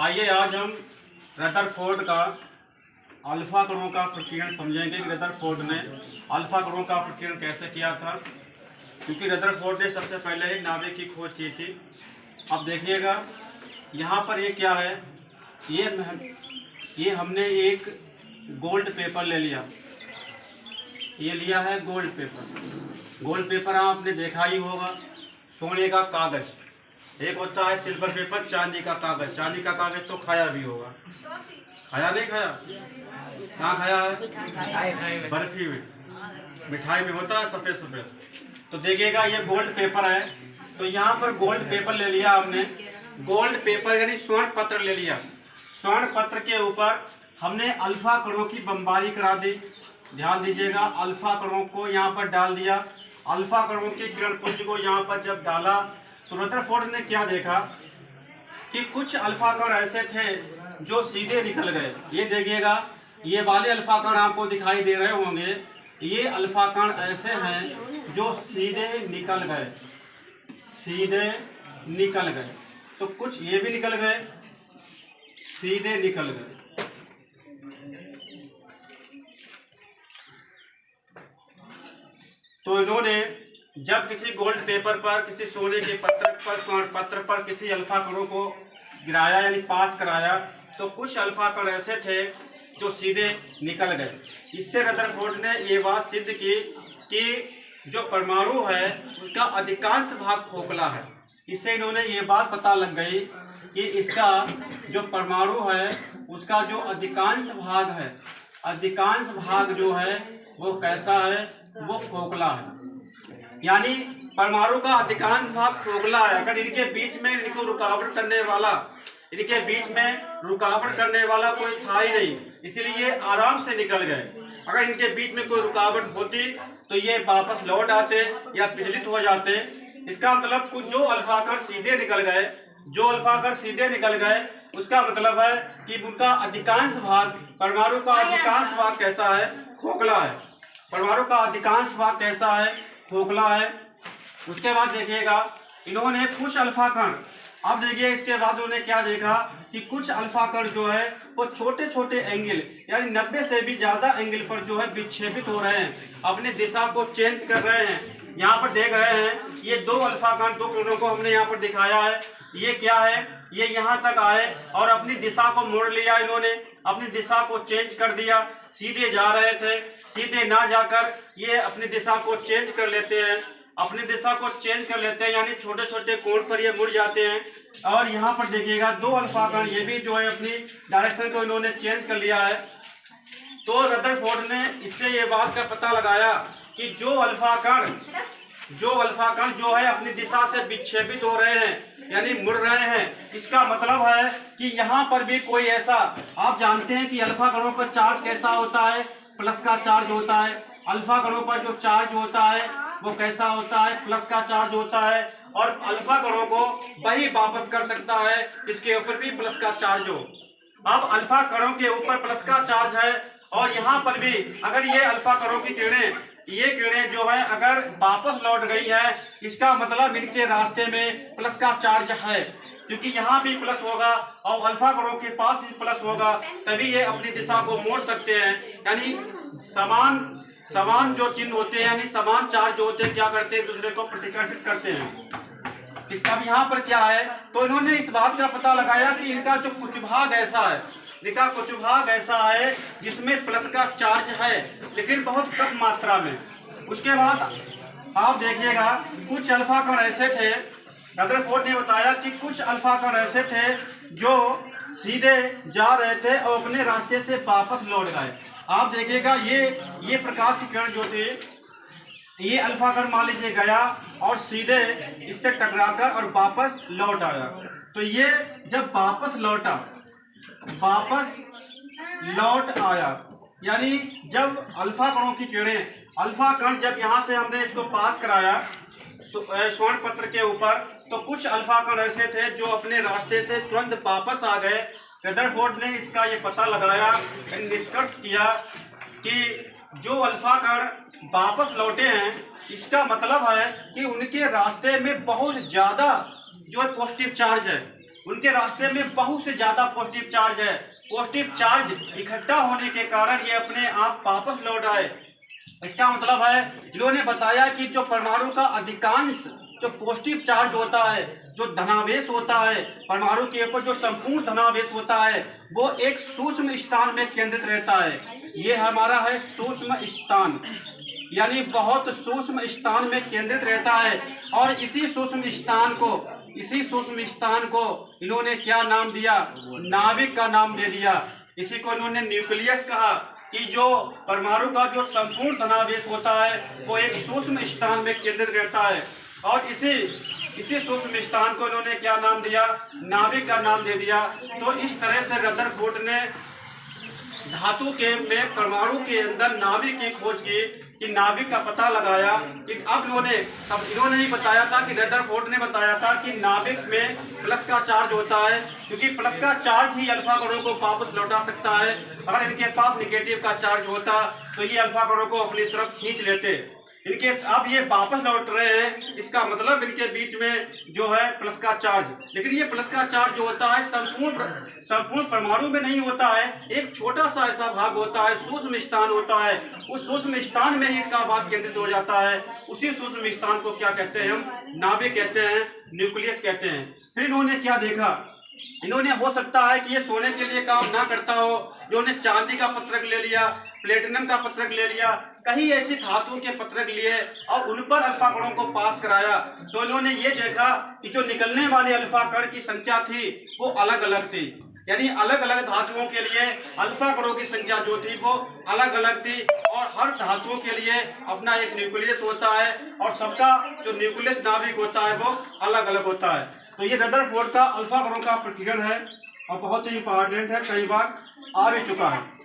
आइए आज हम रदरफोर्ड का अल्फा कणों का प्रकीर्णन समझेंगे कि रदरफोर्ड ने अल्फा कणों का प्रकीर्णन कैसे किया था, क्योंकि रदरफोर्ड ने सबसे पहले ही नाभिक की खोज की थी। अब देखिएगा यहाँ पर ये क्या है, ये हमने एक गोल्ड पेपर ले लिया। ये लिया है गोल्ड पेपर। गोल्ड पेपर आपने देखा ही होगा, सोने का कागज। एक होता है सिल्वर पेपर, चांदी का कागज। चांदी का कागज तो खाया भी होगा, खाया नहीं खाया? कहाँ खाया है? बर्फी में, मिठाई में होता है सफेद सफेद। तो देखिएगा ये गोल्ड पेपर है, तो यहाँ पर गोल्ड पेपर ले लिया हमने। गोल्ड पेपर यानी स्वर्ण पत्र ले लिया। स्वर्ण पत्र के ऊपर हमने अल्फा कणों की बमबारी करा दी। ध्यान दीजिएगा, अल्फा कणों को यहाँ पर डाल दिया। अल्फा कणों के किरण पुंज को यहाँ पर जब डाला तो रदरफोर्ड ने क्या देखा कि कुछ अल्फा कण ऐसे थे जो सीधे निकल गए। ये देखिएगा, ये वाले अल्फा कण आपको दिखाई दे रहे होंगे। ये अल्फा कण ऐसे हैं जो सीधे निकल गए, सीधे निकल गए। तो कुछ ये भी निकल गए, सीधे निकल गए। तो इन्होंने जब किसी गोल्ड पेपर पर, किसी सोने के पत्र पर, स्वर्ण पत्र पर किसी अल्फा कणों को गिराया यानी पास कराया, तो कुछ अल्फा कण ऐसे थे जो सीधे निकल गए। इससे रदरफोर्ड ने ये बात सिद्ध की कि जो परमाणु है उसका अधिकांश भाग खोखला है। इससे इन्होंने ये बात पता लग गई कि इसका जो परमाणु है उसका जो अधिकांश भाग है, अधिकांश भाग जो है वो कैसा है, वो खोखला है। यानी परमाणु का अधिकांश भाग खोखला है। अगर इनके बीच में इनको रुकावट करने वाला, इनके बीच में रुकावट करने वाला कोई था ही नहीं, इसीलिए ये आराम से निकल गए। अगर इनके बीच में कोई रुकावट होती तो ये वापस लौट आते या विचलित हो जाते। इसका मतलब कुछ जो अल्फा कण सीधे निकल गए, जो अल्फा कण सीधे निकल गए, उसका मतलब है कि उनका अधिकांश भाग, परमाणु का अधिकांश भाग कैसा है, खोखला है। परमाणु का अधिकांश भाग कैसा है, खोखला है। उसके बाद देखिएगा इन्होंने कुछ अल्फा कण, अब देखिए इसके बाद उन्होंने क्या देखा कि कुछ अल्फा कण जो है वो छोटे छोटे एंगल यानी 90 से भी ज्यादा एंगल पर जो है विक्षेपित हो रहे हैं, अपनी दिशा को चेंज कर रहे हैं। यहाँ पर देख रहे हैं ये दो अल्फा कण, दो किरणों को हमने यहाँ पर दिखाया है। ये क्या है, ये यहाँ तक आए और अपनी दिशा को मोड़ लिया। इन्होंने अपनी दिशा को चेंज कर दिया। सीधे जा रहे थे, सीधे ना जाकर ये अपनी दिशा को चेंज कर लेते हैं, अपनी दिशा को चेंज कर लेते हैं, यानी छोटे छोटे कोण पर ये मुड़ जाते हैं। और यहाँ पर देखिएगा दो अल्फा कण, ये भी जो है अपनी डायरेक्शन को इन्होंने चेंज कर लिया है। तो रदरफोर्ड ने इससे ये बात का पता लगाया कि जो अल्फा कण जो है अपनी दिशा से विक्षेपित हो रहे हैं यानी मुड़ रहे हैं, इसका मतलब है कि यहाँ पर भी कोई ऐसा, आप जानते हैं कि अल्फा कणों पर चार्ज कैसा होता है, प्लस का चार्ज होता है। अल्फा कणों पर जो चार्ज होता है वो कैसा होता है, प्लस का चार्ज होता है। और अल्फा कणों को वही वापस कर सकता है इसके ऊपर भी प्लस का चार्ज हो। अब अल्फा कणों के ऊपर प्लस का चार्ज है और यहाँ पर भी अगर ये अल्फा कणों की किरणें, ये किरणें जो है अगर वापस लौट गई है, इसका मतलब इनके रास्ते में प्लस का चार्ज है, क्योंकि यहाँ भी प्लस होगा और अल्फा कणों के पास भी प्लस होगा, तभी ये अपनी दिशा को मोड़ सकते हैं। यानी समान जो चिन्ह होते हैं, यानी समान चार्ज जो होते हैं, क्या करते हैं, दूसरे को प्रतिकर्षित करते हैं। इसका भी यहाँ पर क्या है, तो इन्होंने इस बात का पता लगाया कि इनका जो कुछ भाग ऐसा है, इनका कुछ भाग ऐसा है जिसमें प्लस का चार्ज है लेकिन बहुत कम मात्रा में। उसके बाद आप देखिएगा कुछ अल्फा कण ऐसे थे, रदरफोर्ड ने बताया कि कुछ अल्फा कण ऐसे थे जो सीधे जा रहे थे और अपने रास्ते से वापस लौट गए। आप देखिएगा ये प्रकाश की किरण जो थी, ये अल्फा कण मान लीजिए गया और सीधे इससे टकराकर और वापस लौट आया। तो ये जब वापस लौट आया, यानी जब अल्फा कणों की किरणें, अल्फा कण जब यहाँ से हमने इसको पास कराया स्वर्ण पत्र के ऊपर, तो कुछ अल्फा कण ऐसे थे जो अपने रास्ते से तुरंत वापस आ गए। रदरफोर्ड ने इसका ये पता लगाया, निष्कर्ष किया कि जो अल्फा कण वापस लौटे हैं, इसका मतलब है कि उनके रास्ते में बहुत ज्यादा जो है पॉजिटिव चार्ज है, उनके रास्ते में बहुत से ज्यादा पॉजिटिव चार्ज है। पॉजिटिव चार्ज इकट्ठा होने के कारण ये अपने आप वापस लौट आए। इसका मतलब है इन्होंने बताया कि जो परमाणु का अधिकांश जो पॉजिटिव चार्ज होता है, जो धनावेश होता है, परमाणु के ऊपर जो संपूर्ण धनावेश होता है, वो एक सूक्ष्म स्थान में केंद्रित रहता है। ये हमारा है सूक्ष्म स्थान, यानी बहुत सूक्ष्म स्थान में केंद्रित रहता है। और इसी सूक्ष्म स्थान को इन्होंने क्या नाम दिया? नाभिक का नाम दे दिया। इसी को इन्होंने न्यूक्लियस कहा कि जो परमाणु का जो संपूर्ण धनावेश होता है वो एक सूक्ष्म स्थान में केंद्रित रहता है। और इसी सूक्ष्म स्थान को इन्होंने क्या नाम दिया? नाभिक का नाम दे दिया। तो इस तरह से रदरफोर्ड ने धातु के में परमाणु के अंदर नाभिक की खोज की, कि नाभिक का पता लगाया। कि अब इन्होंने ही बताया था कि रदरफोर्ड ने बताया था कि नाभिक में प्लस का चार्ज होता है, क्योंकि प्लस का चार्ज ही अल्फा कणों को वापस लौटा सकता है। अगर इनके पास निगेटिव का चार्ज होता तो ये अल्फा कणों को अपनी तरफ खींच लेते। इनके अब ये वापस लौट रहे हैं, इसका मतलब इनके बीच में जो है प्लस का चार्ज। लेकिन ये प्लस का चार्ज जो होता है संपूर्ण परमाणु में नहीं होता है, एक छोटा सा ऐसा भाग होता है, सूक्ष्म स्थान होता है। उस सूक्ष्म स्थान में ही इसका भाग केंद्रित हो जाता है। उसी सूक्ष्म स्थान को क्या कहते हैं? हम नाभिक कहते हैं, न्यूक्लियस कहते हैं। फिर इन्होंने क्या देखा? इन्होंने हो सकता है कि ये सोने के लिए काम ना करता हो, जो ने चांदी का पत्रक ले लिया, प्लेटिनम का पत्रक ले लिया, कई ऐसी धातुओं के पत्रक लिए और उन पर अल्फा कणों को पास कराया। तो इन्होंने ये देखा कि जो निकलने वाले अल्फा कण की संख्या थी वो अलग अलग थी, यानी अलग अलग धातुओं के लिए अल्फा कणों की संख्या जो थी वो अलग अलग थी। और हर धातुओं के लिए अपना एक न्यूक्लियस होता है और सबका जो न्यूक्लियस नाभिक होता है वो अलग अलग होता है। तो ये रदरफोर्ड का अल्फा कणों का प्रकीर्णन है और बहुत ही इंपॉर्टेंट है, कई बार आ भी चुका है।